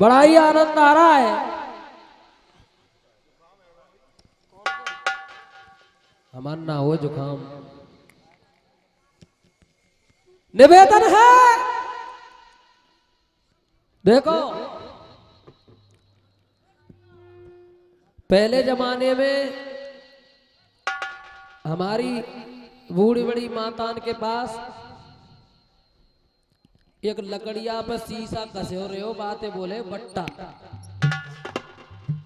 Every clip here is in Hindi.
बड़ा ही आनंद आ रहा है। हमारा ना हो जुकाम। निवेदन है, देखो पहले जमाने में हमारी बूढ़ी बड़ी मातान के पास एक लकड़िया पे शीशा कसे हो रहे हो, बातें बोले बट्टा।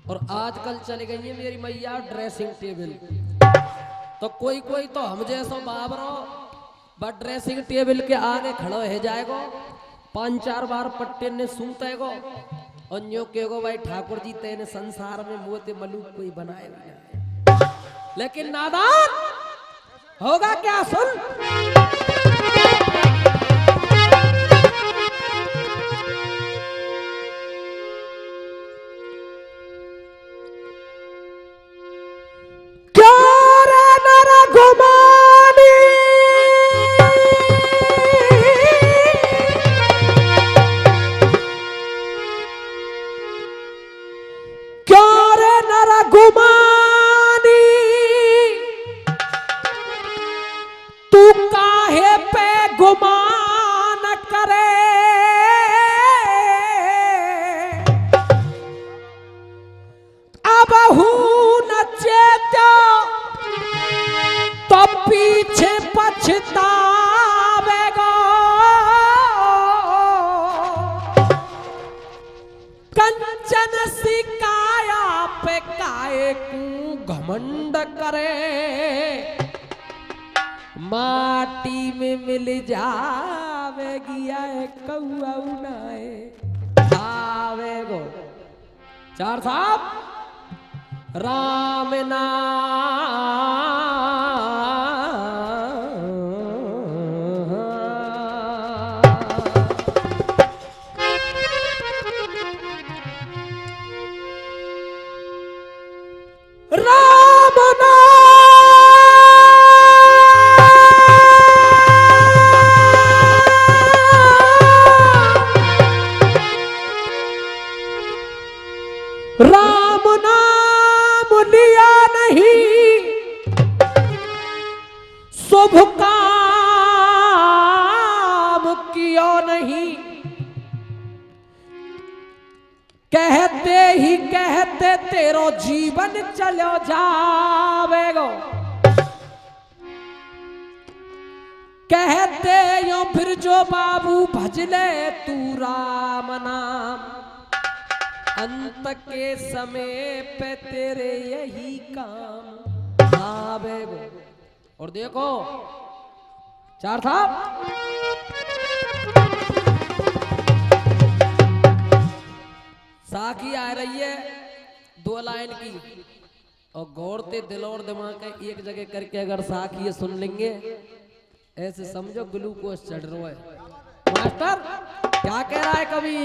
और आजकल चली गई है मेरी मैया ड्रेसिंग टेबल। तो कोई कोई तो हम जैसो बाबरो बट ड्रेसिंग टेबल के आगे खड़ो है जाएगो, 5-4 बार पट्टे ने सूतेगो और न्यो केगो भाई ठाकुर जी तेने संसार में मोते मलूक कोई बनाए नहीं। लेकिन नादान होगा क्या सुन। पीछे पछतावेगो, कंचन सिकाया पे काए को घमंड करे, माटी में मिल जावेगी आए कौआ उनाए आवेगो। चार साहब राम राम नाम लिया नहीं, शुभ काम किया नहीं, कहते ही कहते तेरो जीवन चलो जावेगो, कहते यो फिर जो बाबू भजले तू राम नाम, अंत के समय पे तेरे यही काम आवेगो। और देखो चार साहब साखी आ रही है 2 लाइन की, और गौर ते दिल और दिमाग का एक जगह करके अगर साखी ये सुन लेंगे ऐसे समझो ग्लूकोज चढ़ रहा है। मास्टर क्या कह रहा है कवि।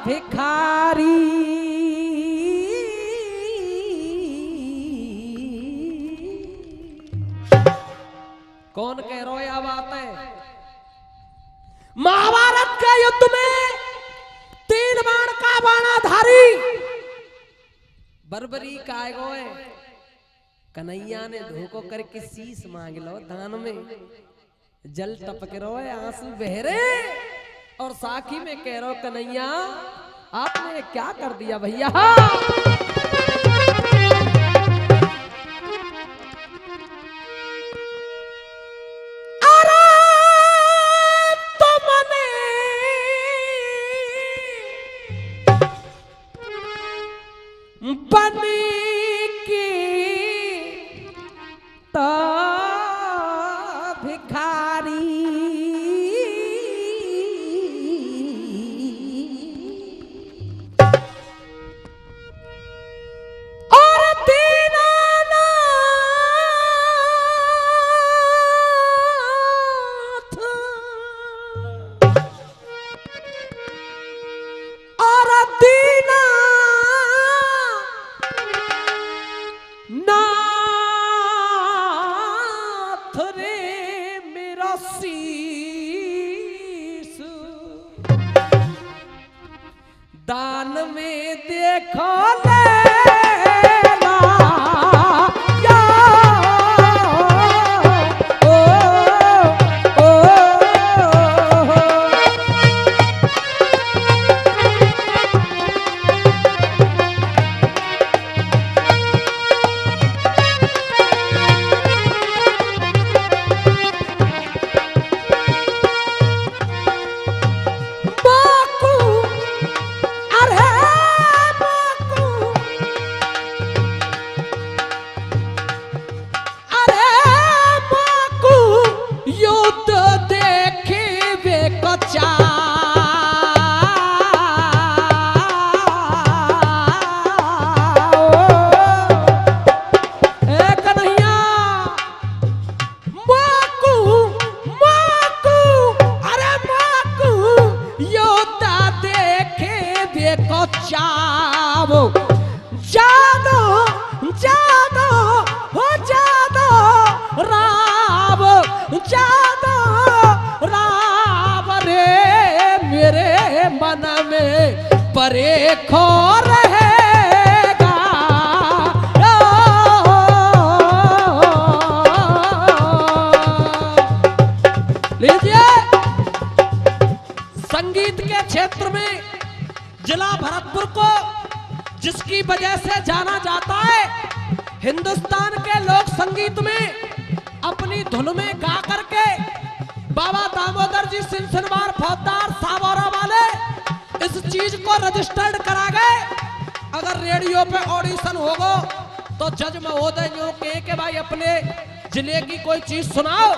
भिखारी कौन कह रहा है बात है। महाभारत के युद्ध में 3 बाण का बाणाधारी बर्बरी काय गोए कन्हैया ने धोखो करके शीश मांग लो दान में, जल टपक रहो है आंसू बह रहे, और साखी में कह रहा कन्हैया आपने क्या कर दिया भैया। अरे शीश दान में देखो लेना या ओ, ओ, जादो जादो हो जादो राव जादो राव रे मेरे मन में परे खो रहेगा लीजिए संगीत के क्षेत्र में जिला भरतपुर को जिसकी वजह से जाना जाता है, हिंदुस्तान के लोक संगीत में अपनी धुन में गा करके बाबा दामोदर जी सिलसिलेवार फौजदार सावरा वाले इस चीज को रजिस्टर्ड करा गए। अगर रेडियो पे ऑडिशन होगा तो जज महोदय जो के भाई अपने जिले की कोई चीज सुनाओ,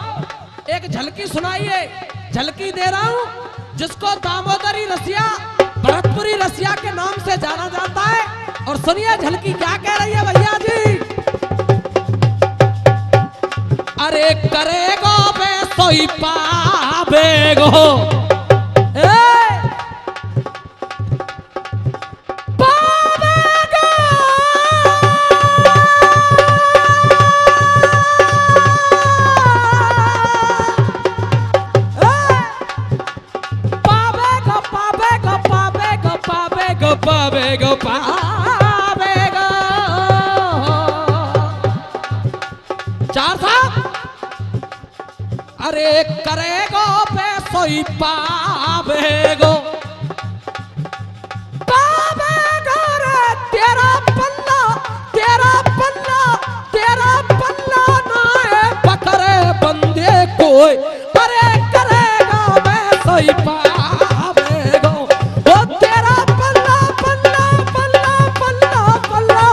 एक झलकी सुनाइए। झलकी दे रहा हूं जिसको दामोदरी रसिया भरतपुरी रसिया के नाम से जाना जाता है। और सुनिए झलकी क्या कह रही है भैया जी। अरे करेगो बे सोई पावेगो पावेगो पावेगो पावेगो पावेगो पावेगो पावेगो चार साहब। अरे करेगो पैसो ही पावेगो पावेगो रे तेरा पन्ना ना है पकड़े बंदे कोई। अरे करेगो पैसो ही पावेगो वो तेरा पन्ना पन्ना पन्ना पन्ना पन्ना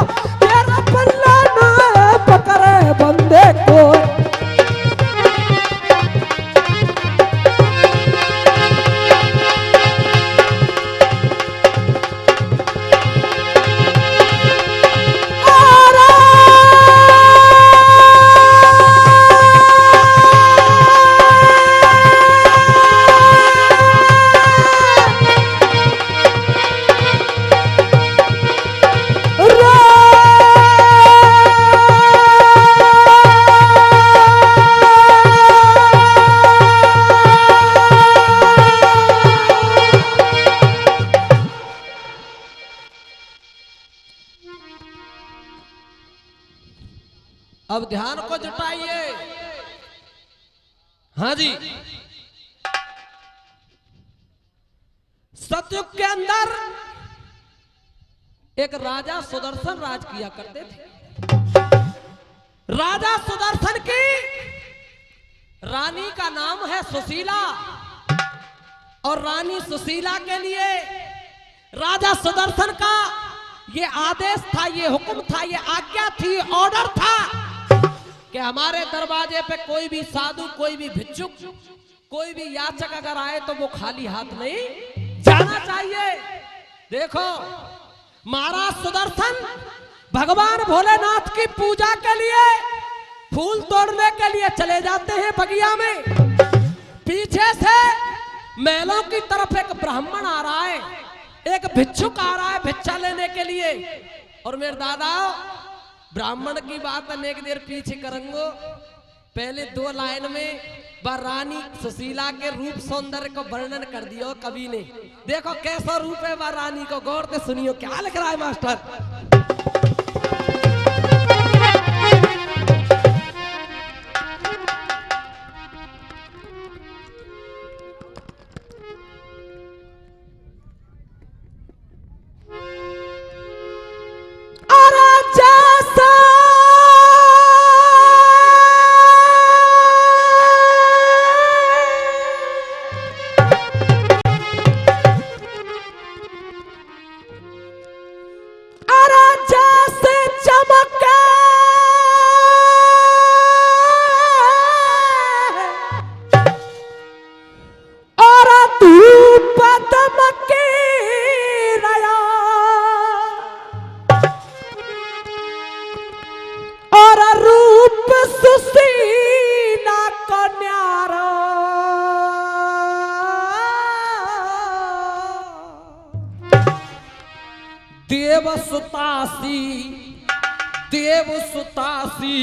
तेरा पन्ना ना है पकड़े बंदे कोई। अब ध्यान को जुटाइए। हाँ जी, सतयुग के अंदर एक राजा सुदर्शन राज किया करते थे। राजा सुदर्शन की रानी का नाम है सुशीला और रानी सुशीला के लिए राजा सुदर्शन का ये आदेश था, ये हुक्म था, ये आज्ञा थी, ऑर्डर था कि हमारे दरवाजे पे कोई भी साधु, कोई भी भिक्षुक, कोई भी याचक अगर आए तो वो खाली हाथ नहीं जाना चाहिए। देखो महाराज सुदर्शन भगवान भोलेनाथ की पूजा के लिए फूल तोड़ने के लिए चले जाते हैं बगिया में। पीछे से महलों की तरफ एक ब्राह्मण आ रहा है, एक भिक्षुक आ रहा है भिक्षा लेने के लिए। और मेरे दादा ब्राह्मण की बात अनेक देर पीछे करेंगे, पहले 2 लाइन में वह रानी सुशीला के रूप सौंदर्य को वर्णन कर दियो कवि ने। देखो कैसा रूप है वह रानी को, गौर से सुनियो क्या लिख रहा है मास्टर। देवसुतासी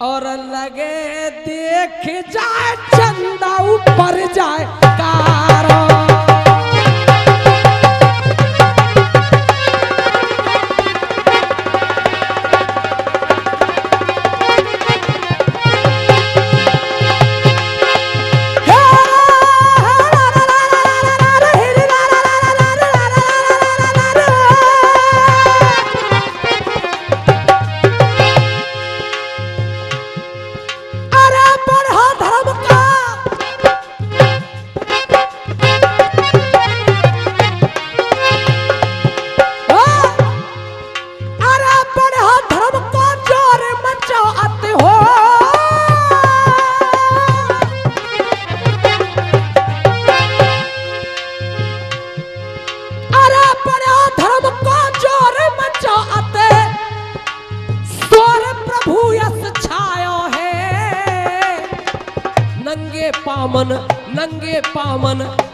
और लगे देख जाए चंदा ऊपर जाए कारो।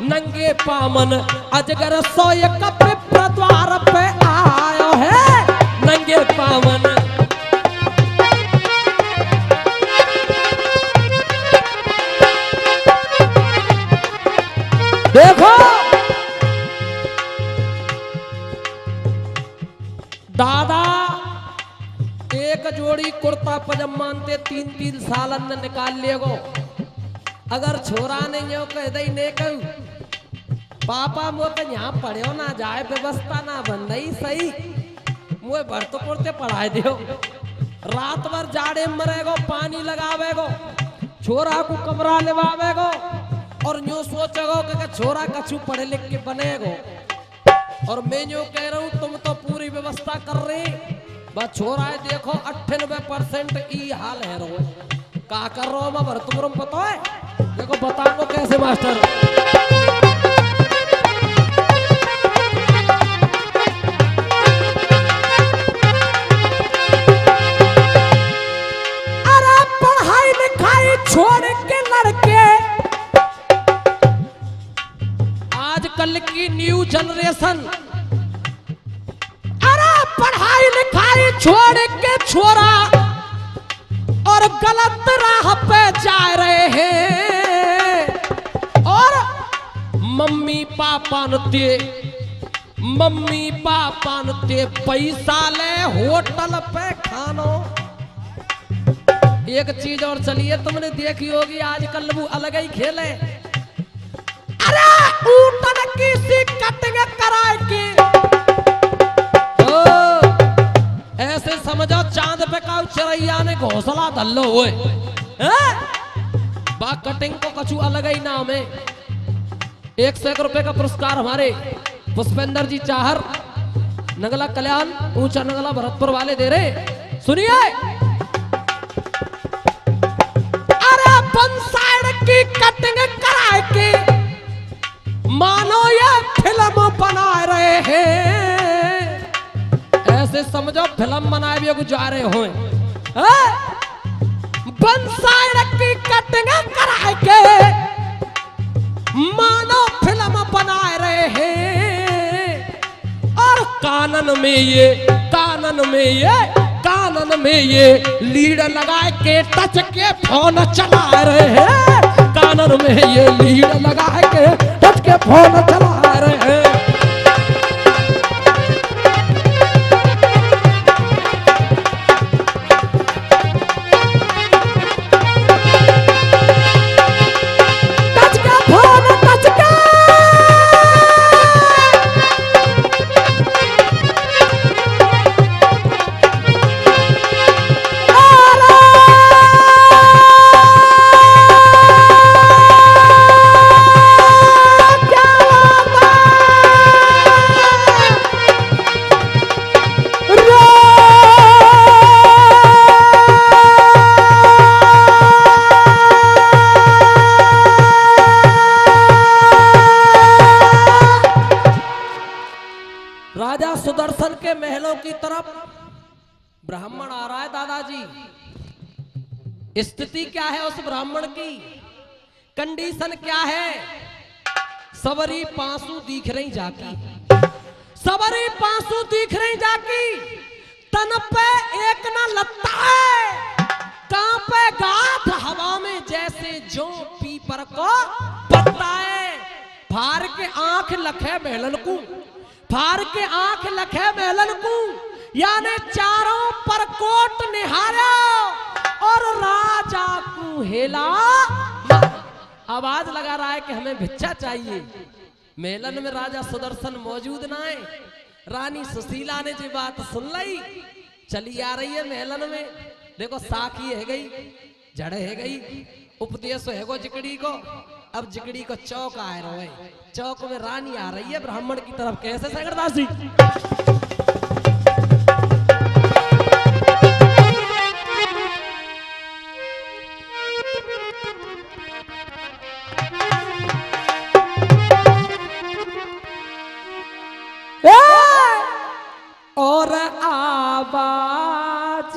नंगे पामन अजगर सोय कपड़े प्रद्वार पे आयो है। नंगे पामन देखो दादा एक जोड़ी कुर्ता पजामा ते 3-3 साल ने निकाल लेगो। अगर छोरा नहीं हो कह दई ने कहू पापा मो तो यहाँ पढ़ो ना जाए व्यवस्था ना बन रही सही मुझे भरत पुरते पढ़ाए दियो। रात भर जाड़े मरेगो पानी लगावेगो छोरा को कमरा लेवावेगो और यूं सोचेगो कि छोरा कछु पढ़े लिख के बनेगो। और मैं यूं कह रहा हूँ तुम तो पूरी व्यवस्था कर रही बस छोरा है देखो 98% ई हाल है रो का कर रहा हूँ मैं भरतपुरम पता है। देखो बताओ कैसे मास्टर। अरे पढ़ाई लिखाई छोड़ के लड़के आजकल की न्यू जनरेशन अरे पढ़ाई लिखाई छोड़ के छोरा और गलत राह पे जा रहे हैं। और मम्मी पापा नते पैसा ले होटल पे खानो। एक चीज और चलिए तुमने देखी होगी आजकल वो अलग ही खेले। अरे ऊटन किसी कटिंग कराए की ऐसे समझो चांद पे का चरैया ने घोंसला धल्लो हुए बा कटिंग को कछु अलग ही नाम है। 100 रुपए का पुरस्कार हमारे पुष्पेंद्र जी चाहर नगला कल्याण ऊंचा नगला भरतपुर वाले दे रहे। सुनिए अरे बन साइड की कटिंग करा के मानो ये फिल्म बना रहे हैं। ऐसे समझो फिल्म बनाए भी जा रहे हो बन साइड की कटिंग करा के मानो फिल्म बना रहे हैं। और कानन में ये कानन में ये लीड लगा के टच के फोन चला रहे हैं, कानन में ये लीड लगा के टच के फोन चला रहे हैं। राजा सुदर्शन के महलों की तरफ ब्राह्मण आ रहा है। दादाजी, स्थिति क्या है उस ब्राह्मण की, कंडीशन क्या है? सवरी पांसू दिख रही जाकी, सवरी पांसू दिख रही जाकी, तन पे एक ना लत्ता है, कांपे गाठ हवा में जैसे जो पीपर को पत्ता है। फार के आंख लखे महलन को, फार के आंख लखे महलन को, यानी चारों पर कोट निहारा और राजा को हेला। आवाज लगा रहा है कि हमें भिक्षा चाहिए। मेलन में राजा सुदर्शन मौजूद ना है। रानी सुशीला ने जी बात सुन ली, चली आ रही है मेलन में। देखो साखी है गई, जड़ है गई, उपदेश है गो जिकड़ी को। अब जिकड़ी को चौक आए रहे, चौक में रानी आ रही है ब्राह्मण की तरफ। कैसे सगरदास जी? और आवाज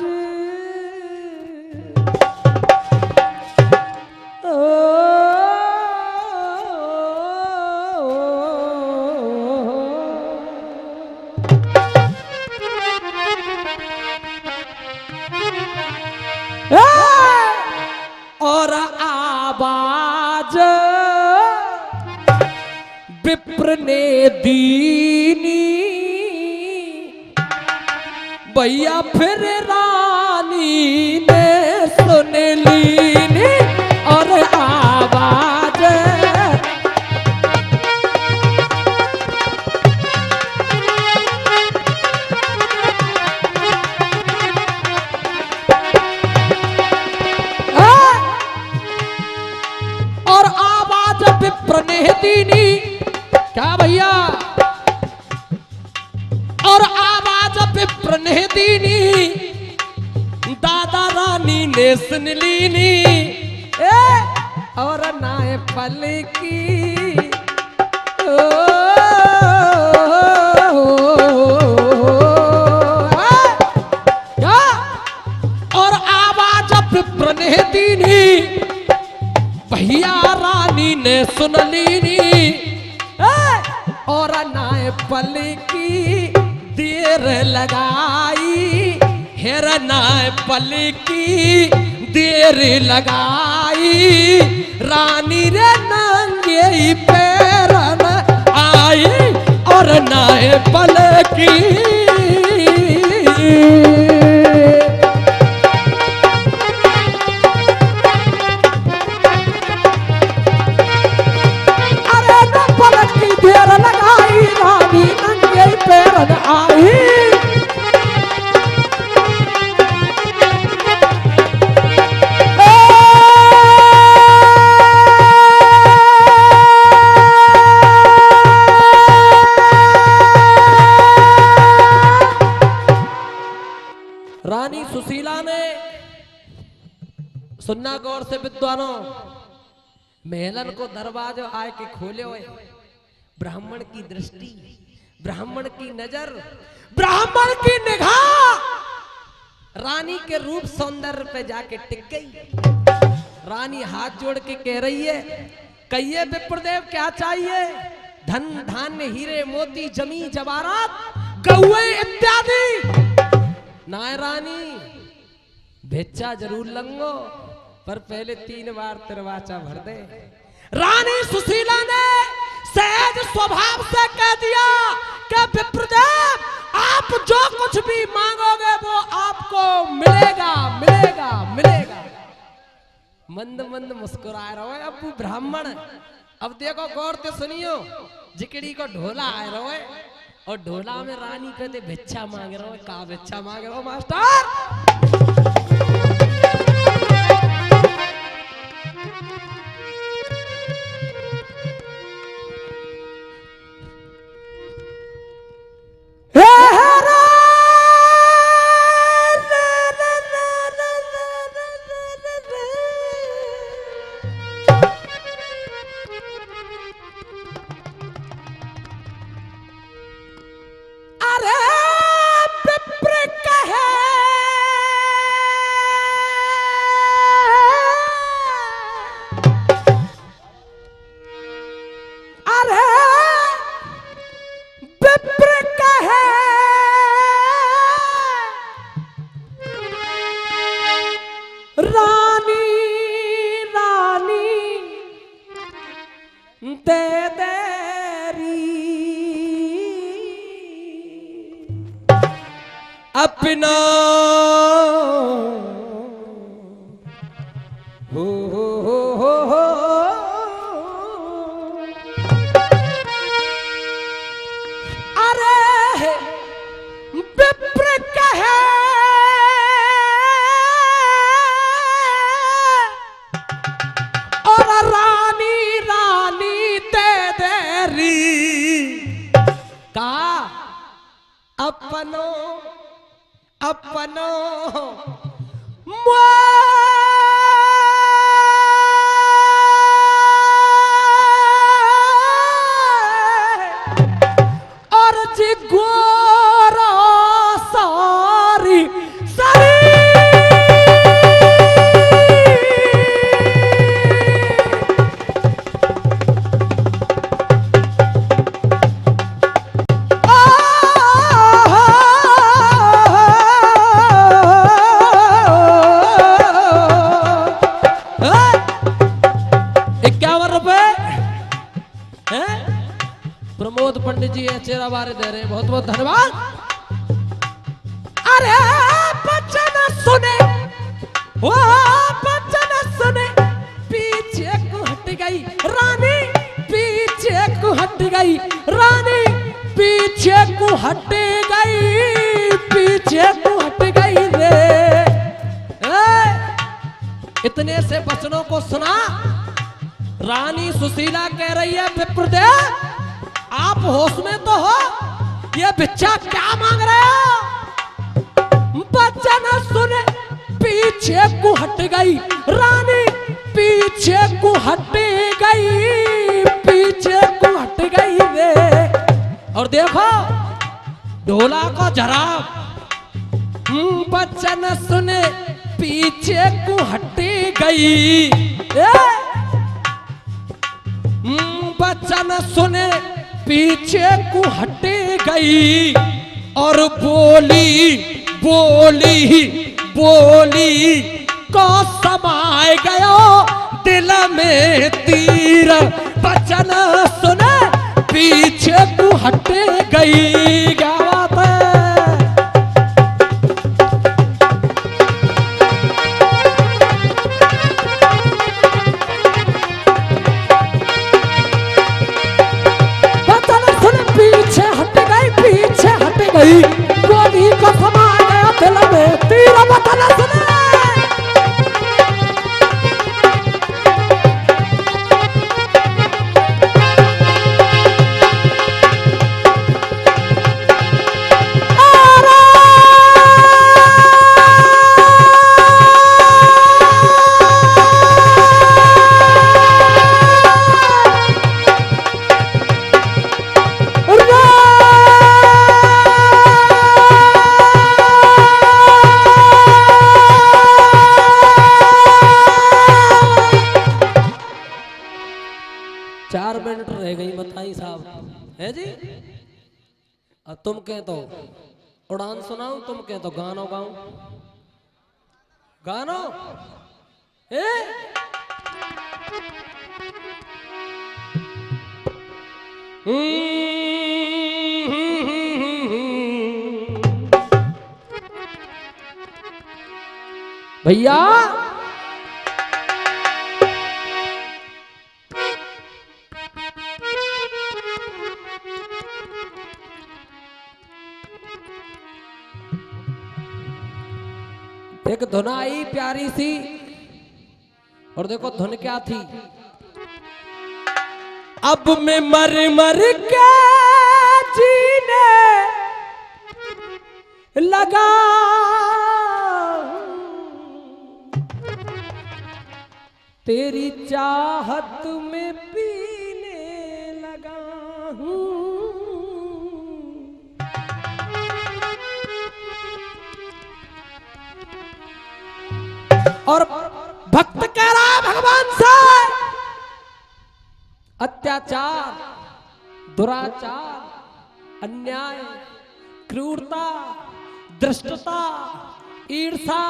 और आवाज विप्र ने दीनी, भैया फिर रानी ने सुन लीनी। और आवाज और आवाज विप्र ने दीनी, क्या भैया? और आवाज विप्र ने दीनी, दादा रानी ने सुन लीनी। और नाए पल की और आवाज विप्र ने दीनी, भैया रानी ने सुन लीनी। और नाए पल की देर लगाई, हेर नाए पल की देर लगाई, रानी रे नंगे पैरन आई। और नाए पल की रानी सुशीला ने, सुनना गौर से विद्वानों, मेलन को दरवाजा आए के खोले हुए। ब्राह्मण की दृष्टि, ब्राह्मण की नजर, ब्राह्मण की निगाह रानी के रूप सौंदर्य पे जाके टिक गई। रानी हाथ जोड़ के कह रही है, कहिए विप्रदेव क्या चाहिए? धन धान्य हीरे मोती जमी जवाहरात गौए इत्यादि। ना रानी भिक्षा जरूर लंगो पर पहले 3 बार तिरवाचा भर दे। रानी सुशीला ने सहज स्वभाव से कह दिया कि विप्रदेव आप जो कुछ भी मांगोगे वो आपको मिलेगा मिलेगा मिलेगा। मंद मंद मुस्कुरा रहो है अब ब्राह्मण। अब देखो गौर से सुनियो, जिकड़ी को ढोला आए रहो है और ढोला में रानी कहते भिक्षा मांग रहो है। का भिक्षा मांग रहो मास्टर? अपना हो अरे विप्र कहे और रानी रानी ते देरी का अपनो अपनो और जी गोरा सारी सारी प्रमोद पंडित जी चेहरा बारे दे रहे, बहुत बहुत धन्यवाद। अरे बच्चन सुने वो बच्चन सुने पीछे को हट गई रानी, पीछे को हट गई रानी, पीछे को हट गई, पीछे को हट गई रे। इतने से बचनों को सुना रानी सुशीला कह रही है विप्रदेव आप होश में तो हो, ये भिक्षा क्या मांग रहे हो? बच्चा न सुने पीछे को हट गई रानी, पीछे को हट गई, पीछे को हट गई रे। और देखो ढोला को जराब, बच्चा न सुने पीछे को हट गई, बच्चा न सुने पीछे को हट गई और बोली बोली बोली को समाए गयो दिल में तीर। बचन सुने पीछे को हट गई। क्या बात है? गोली को समा गया दिल में तीर। बचन सुने है जी। अब तुम कह तो उड़ान सुनाऊं तुम कह तो गानो गाऊं गानो ए भैया एक धुन आई प्यारी सी और देखो धुन क्या थी। अब मैं मर मर के जीने लगा तेरी चाहत में पीने लगा हूं। और भक्त कह रहा है भगवान से अत्याचार, दुराचार, अन्याय, क्रूरता, दृष्टता, ईर्षा,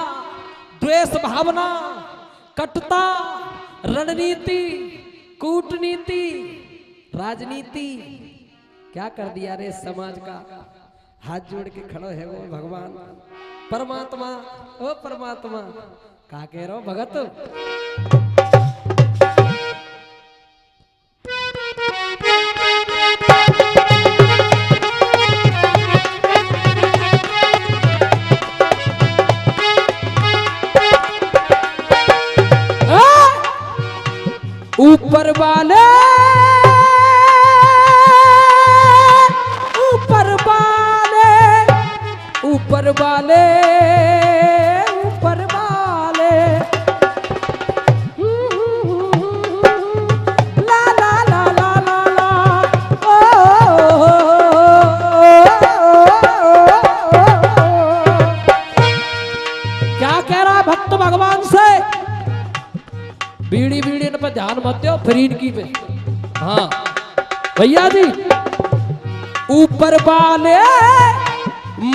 द्वेष भावना, कटुता, रणनीति, कूटनीति, राजनीति क्या कर दिया रे समाज का। हाथ जोड़ के खड़ो है वो भगवान परमात्मा। ओ परमात्मा का कह रहा हो भगत। ऊपर वाले ऊपर वाले ऊपर वाले ऊपर वाले ला ला ला ला ला ला ओ क्या कह रहा भक्त भगवान से। बीड़ी बीड़ी पर ध्यान मत दो फिर इनकी पे। हाँ भैया जी ऊपर वाले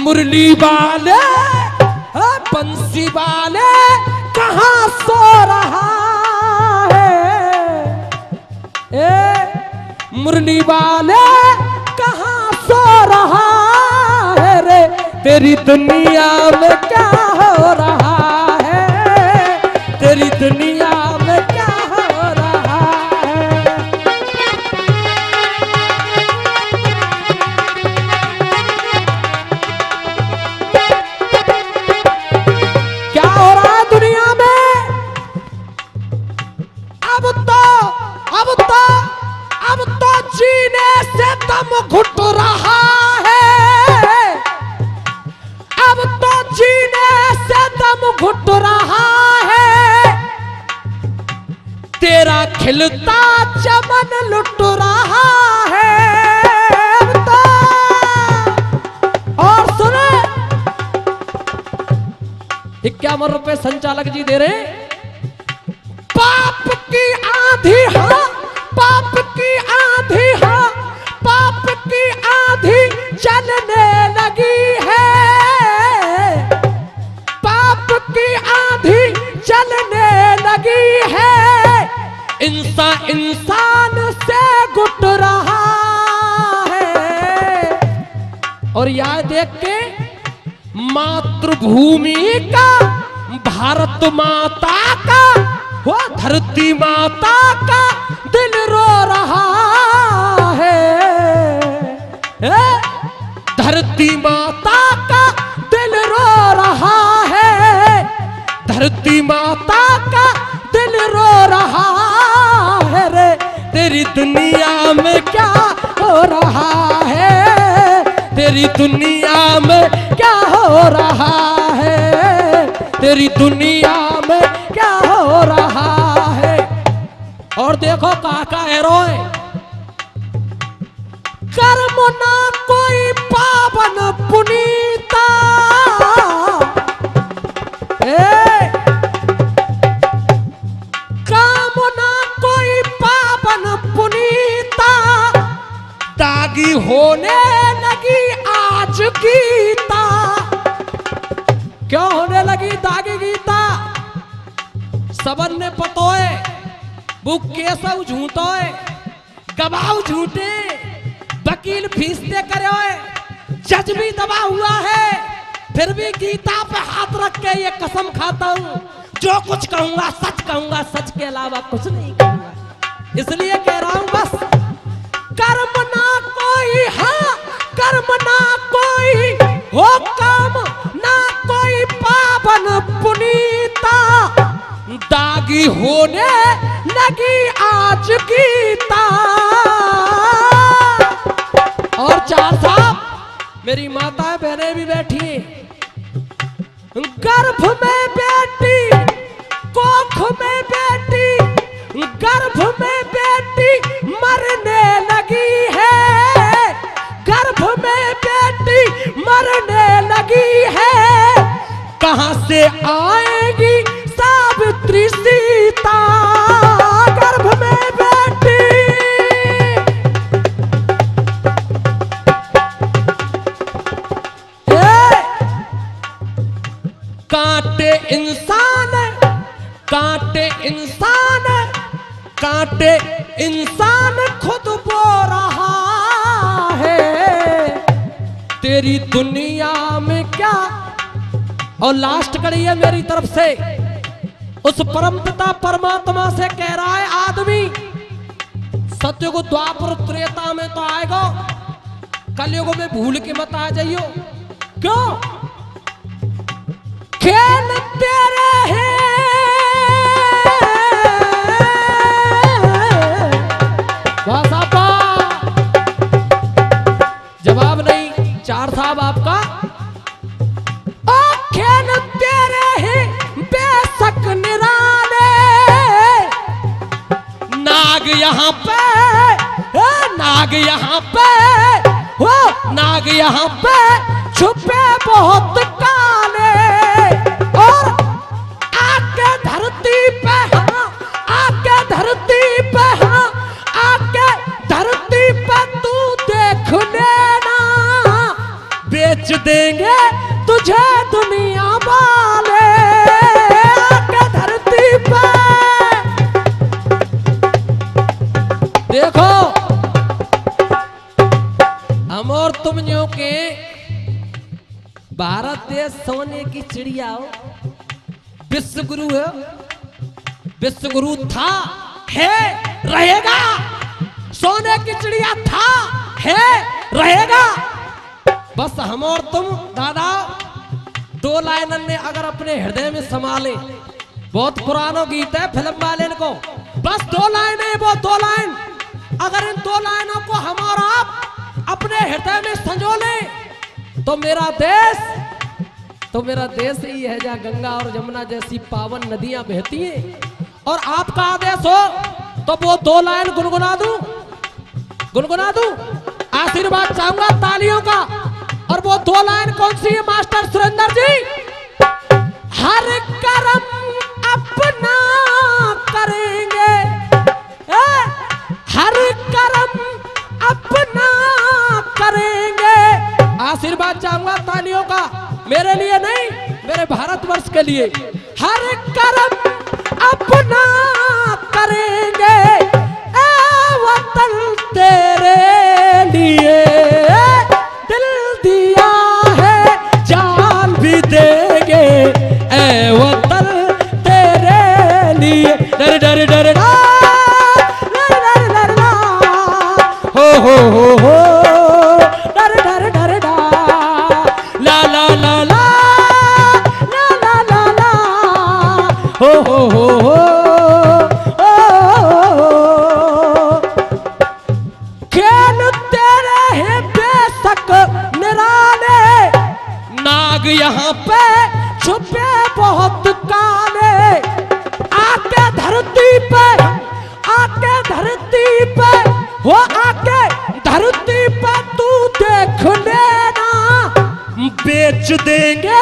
मुरली वाले बंसी वाले कहाँ सो रहा है। ए मुरली वाले कहाँ सो रहा है रे। तेरी दुनिया में क्या हो रहा है। तेरी दुनिया घुट रहा है। अब तो जीने से दम घुट रहा है। तेरा खिलता चमन लुट रहा है। अब तो और सुने 51 रुपए संचालक जी दे रहे। पाप की आंधी हाँ पाप की आंधी हाँ पाप की आंधी चलने लगी है। पाप की आंधी चलने लगी है। इंसान से गुट रहा है। और यह देख के मातृभूमि का भारत माता का वो धरती माता का दिल रो रहा है। धरती माता का दिल रो रहा है। धरती माता का दिल रो रहा है रे। तेरी दुनिया में क्या हो रहा है। तेरी दुनिया में क्या हो रहा है। तेरी दुनिया में क्या हो रहा है। और देखो काका एरोए कर्म ना कोई पावन पुनीता। काम ना कोई पावन पुनीता। दागी होने लगी आज गीता। क्यों होने लगी दागी गीता? सबन ने पतोए वो केसव झूठोए, गवाह झूठे, वकील फीसते करे, जज भी दबा हुआ है, फिर भी गीता पे हाथ रख के ये कसम खाता हूं जो कुछ कहूंगा सच के अलावा कुछ नहीं कहूंगा। इसलिए कह रहा हूं बस कर्म ना कोई, हाँ कर्म ना कोई हो काम ना कोई पावन पुनीता, दागी होने लगी आज गीता। और चार साहब मेरी माता बहनें भी बैठी हैं। गर्भ में बेटी, कोख में बेटी, गर्भ में बेटी मरने लगी है, गर्भ में बेटी मरने लगी है, कहां से आएगी सावित्री सीता, गर्भ में बेटी। कांटे इंसान, कांटे इंसान, कांटे इंसान खुद बो रहा है, तेरी दुनिया में क्या। और लास्ट कड़ी है मेरी तरफ से, उस परमपिता परमात्मा से कह रहा है आदमी सत्युग द्वापर त्रेता में तो आएगा, कलयुग में भूल के मत आ जाइयो। क्यों? खेल तेरे हैं, जवाब नहीं चार साहब आपका। ओ खेल तेरे हैं बेशक निराले, नाग यहाँ पे, नाग यहाँ पे, हो नाग यहाँ पे छुपे बहुत काले, और आके धरती पे, हाँ आके धरती पे, हाँ आके धरती पे तू देख लेना, बेच देंगे तुझे दुनिया वाले, आके धरती पे। देखो हम और तुम जो के भारत देश सोने की चिड़िया हो, विश्व गुरु है, विश्व गुरु था, है, रहेगा, सोने की चिड़िया था, है, रहेगा। बस हम और तुम दादा दो लाइन ने अगर अपने हृदय में संभाले, बहुत पुराना गीत है फिल्म वाले को, बस दो लाइन है वो दो लाइन, अगर इन दो लाइनों को हम और आप अपने हृदय में संजो लें तो मेरा देश ही है जहाँ गंगा और जमुना जैसी पावन नदियां बहती हैं। और आपका आदेश हो तो वो दो लाइन गुनगुना दूं, आशीर्वाद चाहूंगा तालियों का। और वो दो लाइन कौन सी है मास्टर सुरेंद्र जी? हर कर्म अपना करेंगे, हर कर्म अपना करेंगे। आशीर्वाद चाहूंगा तालियों का, मेरे लिए नहीं मेरे भारतवर्ष के लिए। हर कर्म अपना करेंगे, ए वतन तेरे लिए दिल दिया है, जान भी देंगे, ए वतन तेरे लिए। डर डर डर हो डर डर डर डा, ला ला ला ला ला ला ला ला, हो खेल तेरे हैं बेशक निराले, नाग यहाँ पे छुपे बहुत काले, आके धरती पे, आके धरती पे, वो आके धरती पे तू देख लेना, बेच देंगे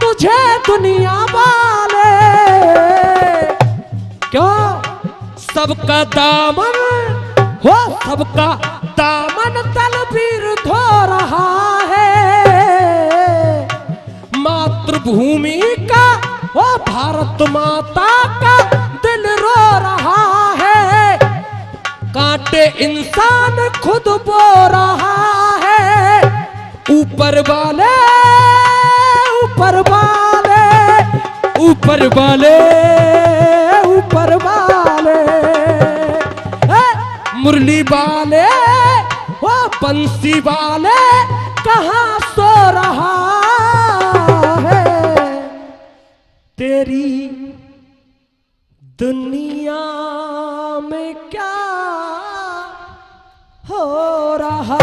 तुझे दुनिया वाले। क्यों? सबका दामन हो, सबका दामन तलबीर धो रहा है, मातृ मातृभूमि का, ओ भारत माता का दिल रो रहा है, कांटे इंसान खुद बो रहा है। ऊपर वाले ऊपर वाले ऊपर वाले ऊपर वाले, मुरली वाले वो बंसी वाले कहाँ सो रहा है। तेरी दुनिया में क्या हो रहा